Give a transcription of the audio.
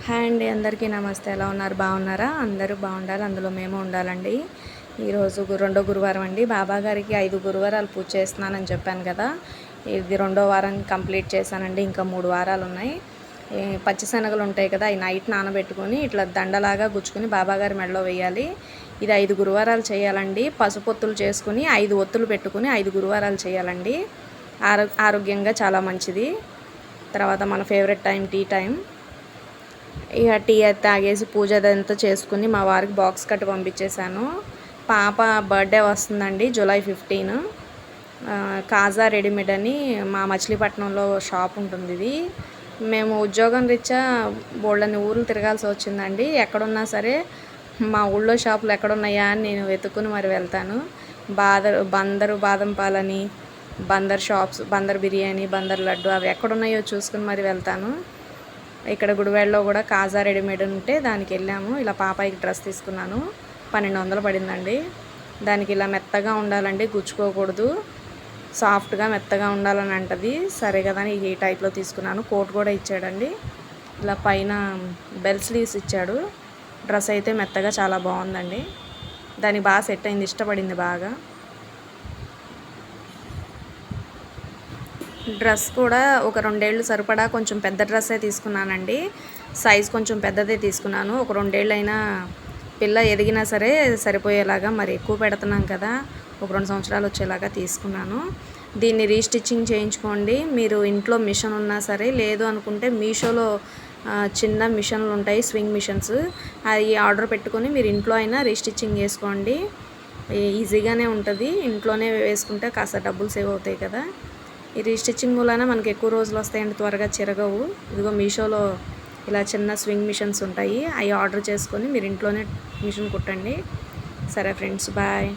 Hi అండి, అందరికీ నమస్తే. ఎలా ఉన్నారు? బాగున్నారా? అందరూ బాగుండాలి, అందులో మేము ఉండాలండి. ఈరోజు రెండో గురువారం అండి. బాబా గారికి 5 గురువారాలు పూజ చేస్తున్నానని చెప్పాను కదా. ఇది రెండో వారం కంప్లీట్ చేశానండి. ఇంకా 3 వారాలు ఉన్నాయి. పచ్చిశనగలు ఉంటాయి కదా, అవి నైట్ నానబెట్టుకొని ఇట్లా దండలాగా గుచ్చుకొని బాబాగారి మెడలో వేయాలి. ఇది 5 గురువారాలు చేయాలండి. పసుపొత్తులు చేసుకుని 5 ఒత్తులు పెట్టుకుని 5 గురువారాలు చేయాలండి. ఆరోగ్యంగా చాలా మంచిది. తర్వాత మన ఫేవరెట్ టైం టీ టైం. ఇక టీ అయితే తాగేసి పూజ అదంతా చేసుకుని మా వారికి బాక్స్ కట్టి పంపించేశాను. పాప బర్త్డే వస్తుందండి, జూలై 15. కాజా రెడీమేడ్ అని మా మచిలీపట్నంలో షాప్ ఉంటుంది. ఇది మేము ఉద్యోగం రీత్యా బోళ్ళని ఊర్లు తిరగాల్సి వచ్చిందండి. ఎక్కడున్నా సరే మా ఊళ్ళో షాపులు ఎక్కడున్నాయా అని నేను వెతుక్కుని మరి వెళ్తాను. బందరు బాదం పాలని, బందర్ షాప్స్, బందర్ బిర్యానీ, బందర్ లడ్డు అవి ఎక్కడున్నాయో చూసుకుని మరి వెళ్తాను. ఇక్కడ గుడివాడలో కూడా కాజా రెడీమేడ్ ఉంటే దానికి వెళ్ళాము. ఇలా పాపాయికి డ్రెస్ తీసుకున్నాను, 1200 పడిందండి. దానికి ఇలా మెత్తగా ఉండాలండి, గుచ్చుకోకూడదు, సాఫ్ట్గా మెత్తగా ఉండాలని అంటది. సరే కదా అని ఈ టైప్లో తీసుకున్నాను. కోట్ కూడా ఇచ్చాడండి. ఇలా పైన బెల్ స్లీవ్స్ ఇచ్చాడు. డ్రెస్ అయితే మెత్తగా చాలా బాగుందండి. దానికి బాగా సెట్ అయింది, ఇష్టపడింది బాగా. డ్రెస్ కూడా ఒక 2 ఏళ్ళు సరిపడా కొంచెం పెద్ద డ్రెస్సే తీసుకున్నానండి. సైజ్ కొంచెం పెద్దదే తీసుకున్నాను. ఒక 2 ఏళ్ళైనా పిల్ల ఎదిగినా సరే సరిపోయేలాగా, మరి ఎక్కువ పెడుతున్నాం కదా, ఒక 2 సంవత్సరాలు వచ్చేలాగా తీసుకున్నాను. దీన్ని రీస్టిచ్చింగ్ చేయించుకోండి. మీరు ఇంట్లో మిషన్ ఉన్నా సరే, లేదు అనుకుంటే మీషోలో చిన్న మిషన్లు ఉంటాయి, స్వింగ్ మిషన్స్. అవి ఆర్డర్ పెట్టుకొని మీరు ఇంట్లో అయినా రీస్టిచ్చింగ్ చేసుకోండి. ఈజీగానే ఉంటుంది. ఇంట్లోనే వేసుకుంటే కాస్త డబ్బులు సేవ్ అవుతాయి కదా. ఈ రీస్టిచ్చింగ్ మూలన మనకి ఎక్కువ రోజులు వస్తాయండి, త్వరగా చిరగవు. ఇదిగో మీషోలో ఇలా చిన్న స్వింగ్ మిషన్స్ ఉంటాయి, అవి ఆర్డర్ చేసుకొని మీరు ఇంట్లోనే మిషన్ కుట్టండి. సరే ఫ్రెండ్స్, బాయ్.